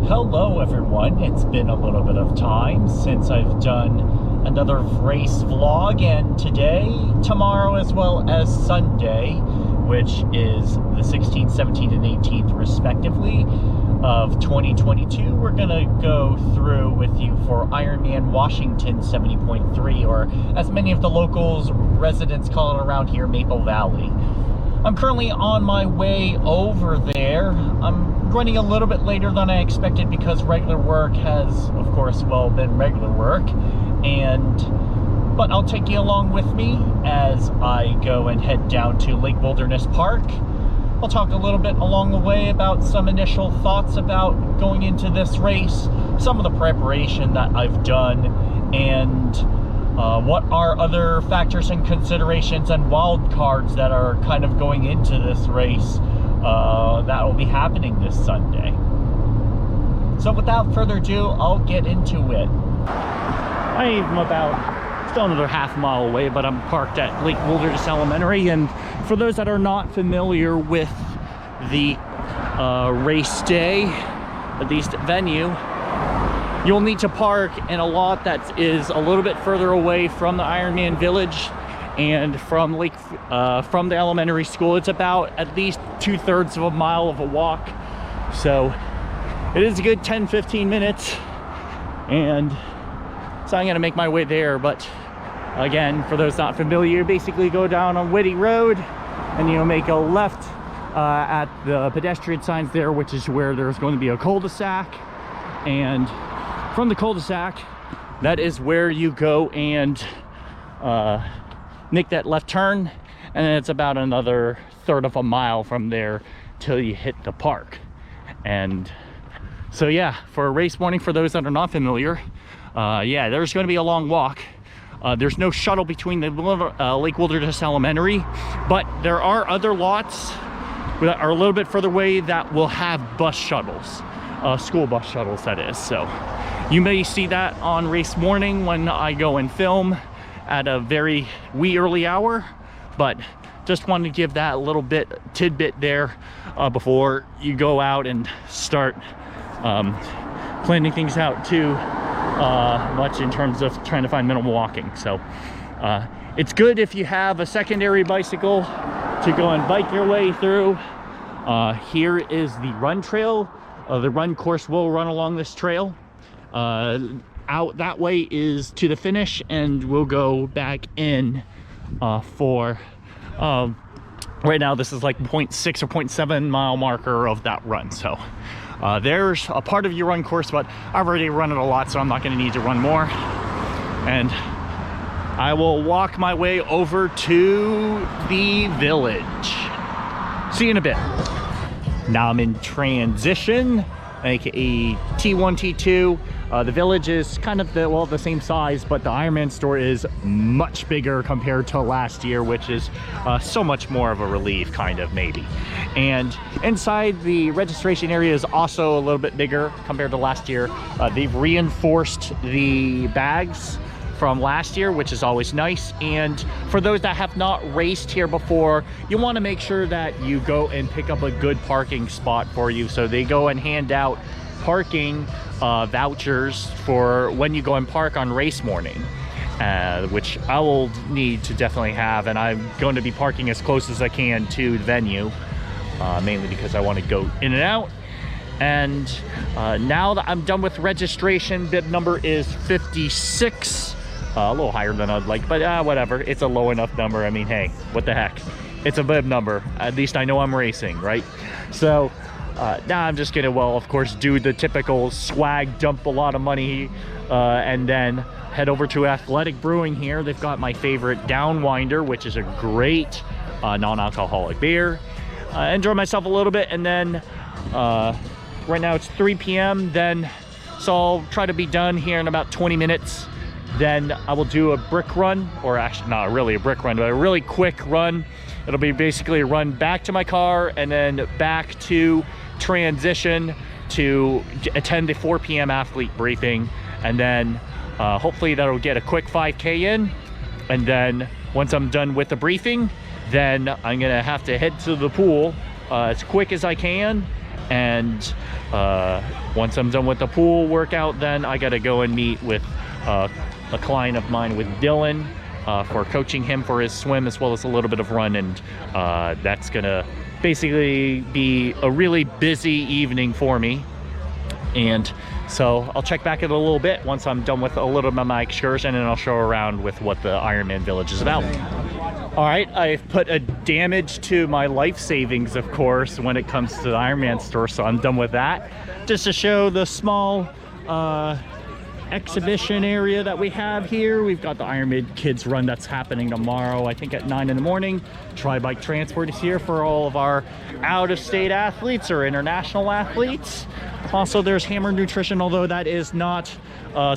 Hello everyone, it's been a little bit of time since I've done another race vlog, and today, tomorrow, as well as Sunday, which is the 16th, 17th, and 18th respectively of 2022, we're gonna go through with you for Ironman Washington 70.3, or as many of the locals residents call it around here, Maple Valley. I'm currently on my way over there. I'm running a little bit later than I expected because regular work has, of course, well, been regular work. But I'll take you along with me as I go and head down to Lake Wilderness Park. I'll talk a little bit along the way about some initial thoughts about going into this race, some of the preparation that I've done, and what are other factors and considerations and wild cards that are kind of going into this race that will be happening this Sunday. So without further ado, I'll get into it. I'm about still another half mile away, but I'm parked at Lake Wilderness Elementary. And for those that are not familiar with the race day, at least venue, you'll need to park in a lot that is a little bit further away from the Ironman Village and from from the elementary school. It's about at least 2/3 of a mile of a walk, so it is a good 10-15 minutes, and so I'm gonna make my way there. But again, for those not familiar, you basically go down on Whitty Road and you'll make a left at the pedestrian signs there, which is where there's going to be a cul-de-sac, and from the cul-de-sac, that is where you go and make that left turn, and then it's about another 1/3 of a mile from there till you hit the park. And so yeah, for a race morning, for those that are not familiar, yeah, there's going to be a long walk. There's no shuttle between the Lake Wilderness Elementary, but there are other lots that are a little bit further away that will have bus shuttles, school bus shuttles, that is. So you may see that on race morning when I go and film at a very wee early hour, but just wanted to give that a little bit tidbit there before you go out and start planning things out too much in terms of trying to find minimal walking. So it's good if you have a secondary bicycle to go and bike your way through. Here is the run trail. The run course will run along this trail. Out that way is to the finish, and we'll go back in for right now this is like 0.6 or 0.7 mile marker of that run. So there's a part of your run course, but I've already run it a lot, so I'm not going to need to run more, and I will walk my way over to the village. See you in a bit. Now I'm in transition, aka T1, T2. The village is kind of the same size, but the Ironman store is much bigger compared to last year, which is so much more of a relief, kind of, maybe. And inside, the registration area is also a little bit bigger compared to last year. They've reinforced the bags from last year, which is always nice. And for those that have not raced here before, you want to make sure that you go and pick up a good parking spot for you. So they go and hand out parking vouchers for when you go and park on race morning, which I will need to definitely have, and I'm going to be parking as close as I can to the venue, mainly because I want to go in and out. And now that I'm done with registration, bib number is 56. A little higher than I'd like, but whatever, it's a low enough number. I mean, hey, what the heck, it's a bib number. At least I know I'm racing, right? So now I'm just gonna, well, of course, do the typical swag, dump a lot of money, and then head over to Athletic Brewing here. They've got my favorite Downwinder, which is a great non-alcoholic beer. Enjoy myself a little bit, and then right now it's 3 p.m. then, so I'll try to be done here in about 20 minutes. Then I will do a brick run, or actually not really a brick run, but a really quick run. It'll be basically a run back to my car and then back to transition to attend the 4 p.m. athlete briefing. And then hopefully that'll get a quick 5K in. And then once I'm done with the briefing, then I'm gonna have to head to the pool as quick as I can And once I'm done with the pool workout, then I gotta go and meet with a client of mine with Dylan for coaching him for his swim as well as a little bit of run. And that's gonna basically be a really busy evening for me. And so I'll check back in a little bit once I'm done with a little bit of my excursion, and I'll show around with what the Ironman Village is about. All right, I've put a damage to my life savings, of course, when it comes to the Ironman store, so I'm done with that. Just to show the small exhibition area that we have here. We've got the Ironman Kids Run that's happening tomorrow, I think at 9 in the morning. Tri-Bike Transport is here for all of our out-of-state athletes or international athletes. Also, there's Hammer Nutrition, although that is not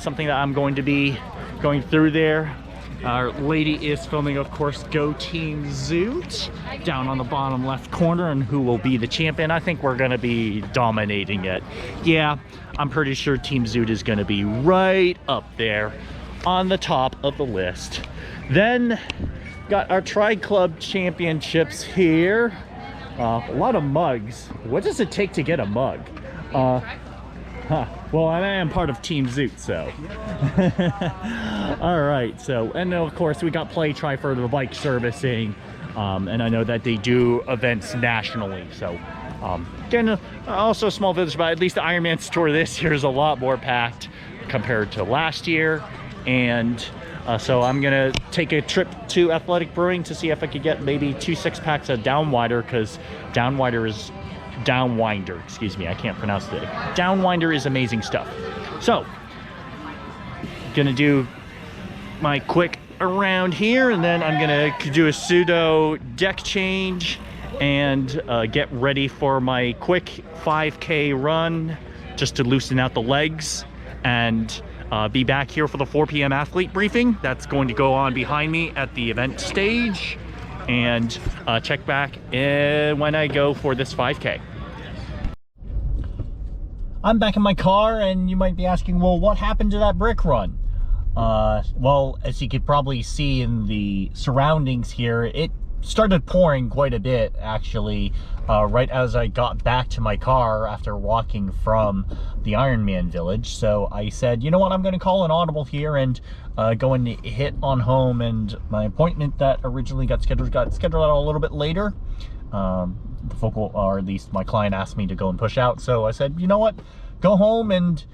something that I'm going to be going through there. Our lady is filming, of course, Go Team Zoot down on the bottom left corner, and who will be the champion. I think we're going to be dominating it. Yeah, I'm pretty sure Team Zoot is going to be right up there on the top of the list. Then got our Tri-Club Championships here. A lot of mugs. What does it take to get a mug? Well, I am part of Team Zoot, so. All right, so, and of course we got Play Try for the bike servicing, and I know that they do events nationally, so. Again, also a small village, but at least the Ironman store this year is a lot more packed compared to last year. And so I'm gonna take a trip to Athletic Brewing to see if I could get maybe 2 6-packs of Downwinder, because Downwinder, excuse me, I can't pronounce it. Downwinder is amazing stuff. So, gonna do my quick around here, and then I'm gonna do a pseudo deck change and get ready for my quick 5K run just to loosen out the legs, and be back here for the 4 p.m. athlete briefing that's going to go on behind me at the event stage, and check back when I go for this 5K. I'm back in my car, and you might be asking, well, what happened to that brick run? Well, as you could probably see in the surroundings here, it started pouring quite a bit, actually, right as I got back to my car after walking from the Ironman Village. So I said, you know what, I'm going to call an audible here and go and hit on home. And my appointment that originally got scheduled out a little bit later. The focal, or at least my client, asked me to go and push out. So I said, you know what, go home and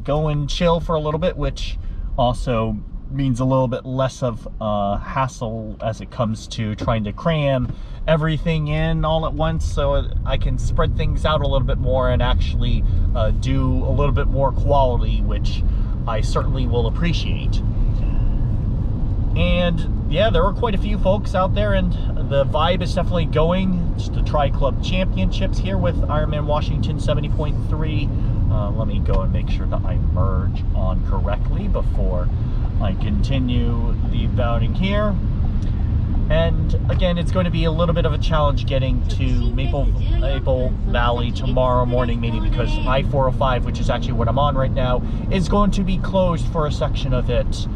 go and chill for a little bit, which also means a little bit less of hassle as it comes to trying to cram everything in all at once, so I can spread things out a little bit more and actually do a little bit more quality, which I certainly will appreciate. And yeah, there were quite a few folks out there, and the vibe is definitely going. Just the Tri-Club Championships here with Ironman Washington 70.3. Let me go and make sure that I merge on correctly before I continue the bouting here. And again, it's going to be a little bit of a challenge getting to Maple Valley tomorrow morning, mainly because I-405, which is actually what I'm on right now, is going to be closed for a section of it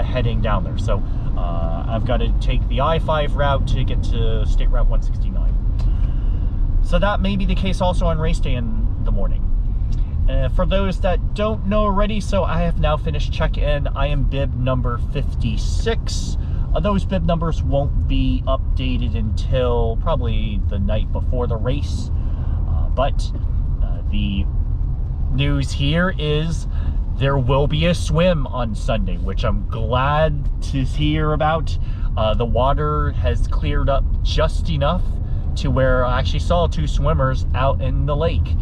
heading down there. So I've got to take the I-5 route to get to State Route 169. So that may be the case also on race day in the morning. For those that don't know already, so I have now finished check-in. I am bib number 56. Those bib numbers won't be updated until probably the night before the race. But the news here is there will be a swim on Sunday, which I'm glad to hear about. The water has cleared up just enough to where I actually saw 2 swimmers out in the lake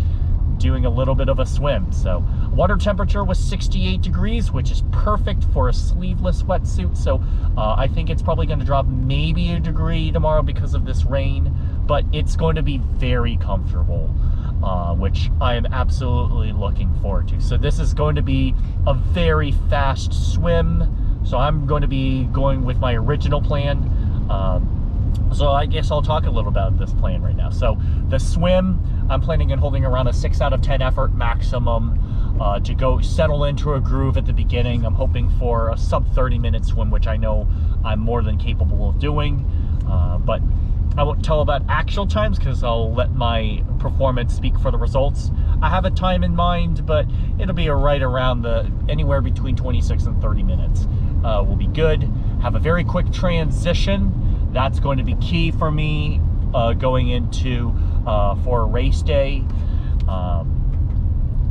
doing a little bit of a swim. So water temperature was 68 degrees, which is perfect for a sleeveless wetsuit. So I think it's probably going to drop maybe a degree tomorrow because of this rain, but it's going to be very comfortable, which I am absolutely looking forward to. So this is going to be a very fast swim. So I'm going to be going with my original plan. So I guess I'll talk a little about this plan right now. So the swim, I'm planning on holding around a 6 out of 10 effort maximum to go settle into a groove at the beginning. I'm hoping for a sub 30-minute swim, which I know I'm more than capable of doing. But I won't tell about actual times because I'll let my performance speak for the results. I have a time in mind, but it'll be right around anywhere between 26 and 30 minutes. Will be good. Have a very quick transition. That's going to be key for me going into for a race day.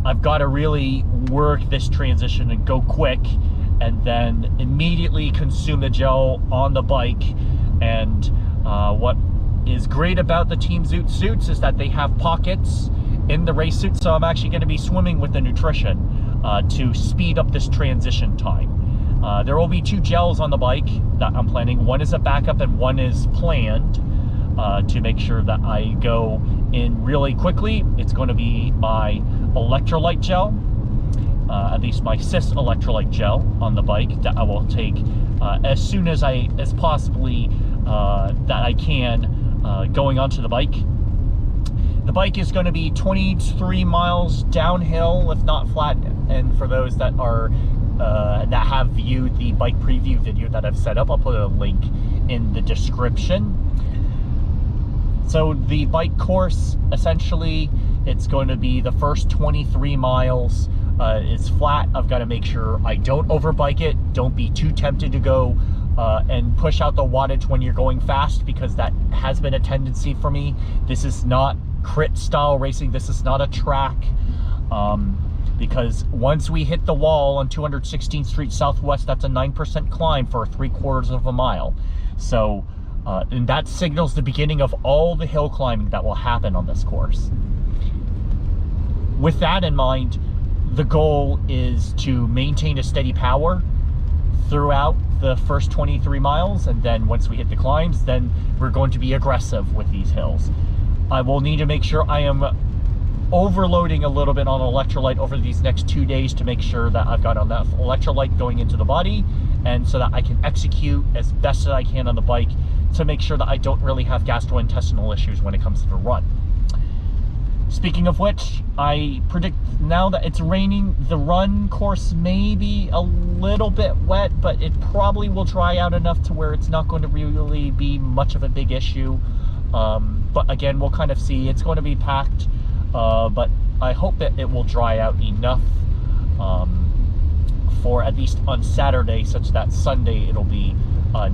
I've got to really work this transition and go quick, and then immediately consume the gel on the bike. And what is great about the Team Zoot suits is that they have pockets in the race suit, so I'm actually going to be swimming with the nutrition to speed up this transition time. There will be 2 gels on the bike that I'm planning. One is a backup and one is planned to make sure that I go in really quickly. It's going to be my electrolyte gel, at least my Cis electrolyte gel on the bike that I will take as soon as possibly that I can going onto the bike. The bike is going to be 23 miles downhill, if not flat. And for those that are that have viewed the bike preview video that I've set up, I'll put a link in the description. So the bike course, essentially, it's going to be the first 23 miles. It's flat. I've got to make sure I don't overbike it. Don't be too tempted to go and push out the wattage when you're going fast, because that has been a tendency for me. This is not crit style racing. This is not a track. Because once we hit the wall on 216th Street Southwest, that's a 9% climb for 3/4 of a mile. So, and that signals the beginning of all the hill climbing that will happen on this course. With that in mind, the goal is to maintain a steady power throughout the first 23 miles, and then once we hit the climbs, then we're going to be aggressive with these hills. I will need to make sure I am overloading a little bit on electrolyte over these next 2 days to make sure that I've got enough electrolyte going into the body, and so that I can execute as best as I can on the bike to make sure that I don't really have gastrointestinal issues when it comes to the run. Speaking of which, I predict now that it's raining, the run course may be a little bit wet, but it probably will dry out enough to where it's not going to really be much of a big issue. But again, we'll kind of see. It's going to be packed, but I hope that it will dry out enough for at least on Saturday, such that Sunday it'll be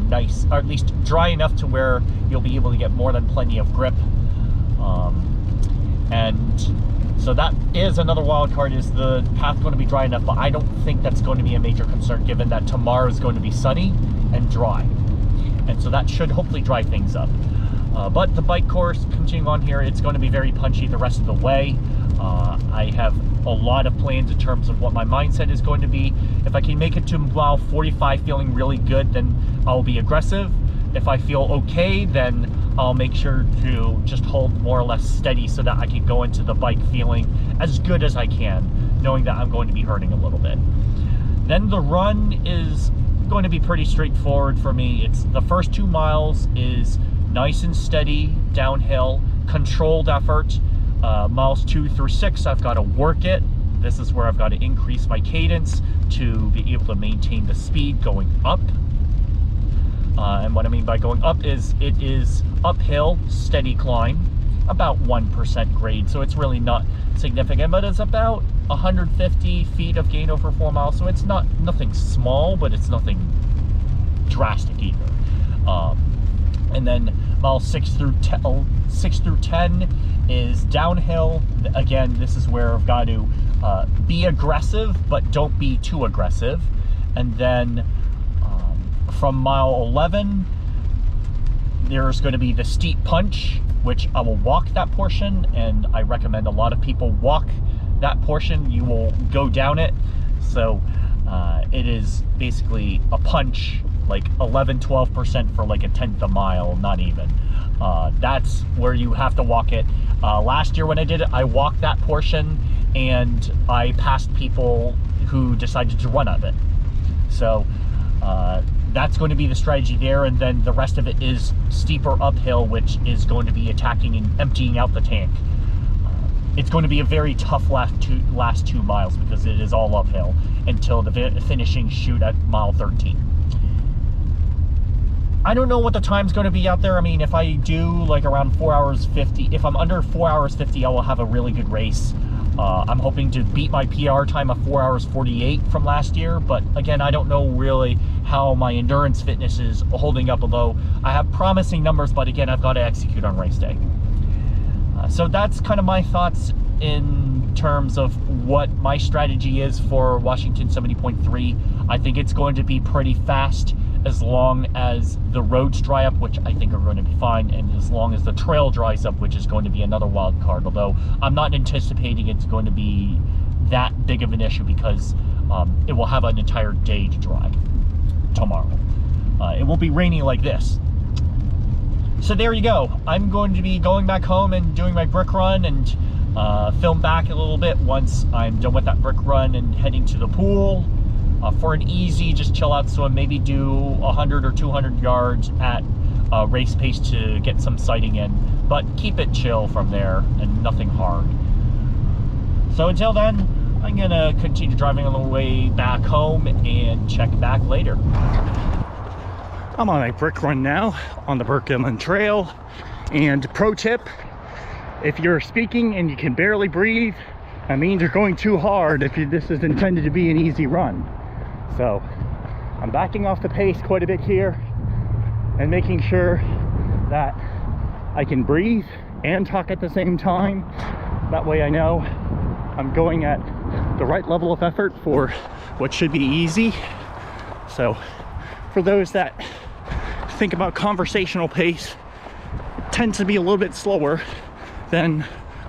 nice, or at least dry enough to where you'll be able to get more than plenty of grip. And so that is another wild card. Is the path going to be dry enough? But I don't think that's going to be a major concern, given that tomorrow is going to be sunny and dry, and so that should hopefully dry things up. But the bike course, continuing on here, it's going to be very punchy the rest of the way. I have a lot of plans in terms of what my mindset is going to be. If I can make it to mile 45 feeling really good, then I'll be aggressive. If I feel okay, then I'll make sure to just hold more or less steady so that I can go into the bike feeling as good as I can, knowing that I'm going to be hurting a little bit. Then the run is going to be pretty straightforward for me. It's the first 2 miles is nice and steady downhill, controlled effort. Miles 2 through 6, I've got to work it. This is where I've got to increase my cadence to be able to maintain the speed going up. And what I mean by going up is it is uphill, steady climb, about 1% grade, so it's really not significant, but it's about 150 feet of gain over 4 miles, so it's not nothing small, but it's nothing drastic either. And then miles 6 through 10 is downhill. Again, this is where I've got to be aggressive, but don't be too aggressive. And then from mile 11, there's going to be the steep punch, which I will walk that portion, and I recommend a lot of people walk that portion. You will go down it. So it is basically a punch, like 11-12% for like a tenth a mile, not even. That's where you have to walk it. Last year when I did it, I walked that portion and I passed people who decided to run up it. So that's going to be the strategy there, and then the rest of it is steeper uphill, which is going to be attacking and emptying out the tank. It's going to be a very tough last 2 miles because it is all uphill until the finishing shoot at mile 13. I don't know what the time's going to be out there. I mean, if I do like around 4 hours 50, if I'm under 4 hours 50, I will have a really good race. I'm hoping to beat my PR time of 4 hours 48 from last year, but again, I don't know really how my endurance fitness is holding up, although I have promising numbers, but again, I've got to execute on race day. So that's kind of my thoughts in terms of what my strategy is for Washington 70.3. I think it's going to be pretty fast as long as the roads dry up, which I think are going to be fine, and as long as the trail dries up, which is going to be another wild card, although I'm not anticipating it's going to be that big of an issue because it will have an entire day to dry tomorrow. It won't be rainy like this. So there you go. I'm going to be going back home and doing my brick run and film back a little bit once I'm done with that brick run and heading to the pool for an easy, just chill out swim, maybe do 100 or 200 yards at race pace to get some sighting in, but keep it chill from there and nothing hard. So until then, I'm gonna continue driving on the way back home and check back later. I'm on a brick run now on the Burke Gilman Trail, and pro tip, if you're speaking and you can barely breathe, that means you're going too hard if this is intended to be an easy run. So I'm backing off the pace quite a bit here and making sure that I can breathe and talk at the same time. That way I know I'm going at the right level of effort for what should be easy. So for those that think about conversational pace, it tends to be a little bit slower than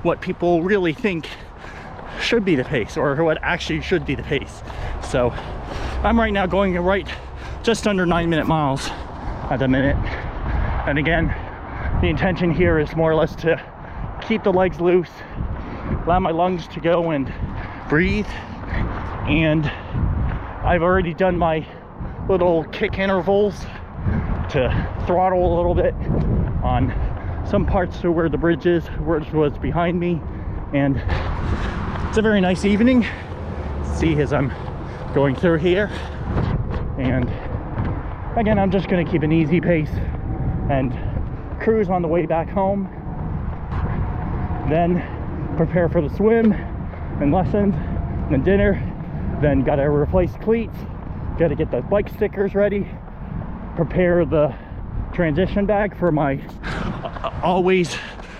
what people really think should be the pace, or what actually should be the pace. So I'm right now going right just under 9-minute miles at the minute. And again, the intention here is more or less to keep the legs loose, allow my lungs to go and breathe. And I've already done my little kick intervals to throttle a little bit on some parts to where the bridge is, which was behind me. And it's a very nice evening. See, as I'm going through here, and again, I'm just going to keep an easy pace and cruise on the way back home, then prepare for the swim and lessons, then dinner, then got to replace cleats, got to get the bike stickers ready, prepare the transition bag for my always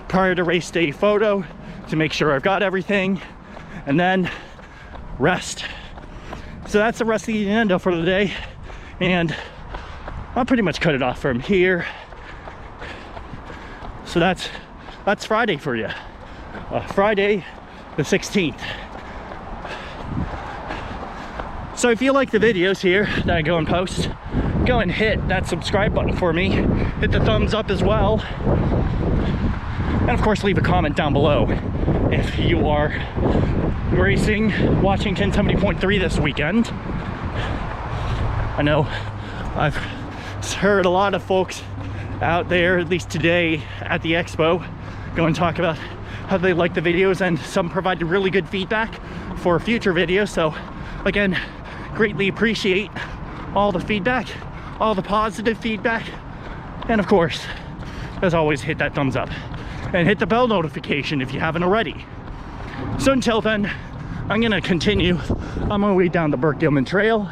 prior to race day photo to make sure I've got everything, and then rest. So that's the rest of the agenda for the day, and I'll pretty much cut it off from here. So that's Friday for you, Friday the 16th. So if you like the videos here that I go and post, go and hit that subscribe button for me, hit the thumbs up as well, and of course leave a comment down below if you are racing Washington 70.3 this weekend. I know I've heard a lot of folks out there, at least today at the Expo, go and talk about how they like the videos, and some provided really good feedback for future videos. So again, greatly appreciate all the feedback, all the positive feedback, and of course, as always, hit that thumbs up and hit the bell notification if you haven't already. So until then, I'm gonna continue on my way down the Burke Gilman Trail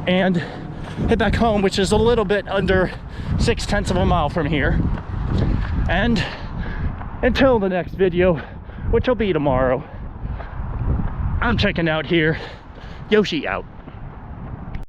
and head back home, which is a little bit under 0.6 of a mile from here. And until the next video, which will be tomorrow, I'm checking out here. Yoshi out.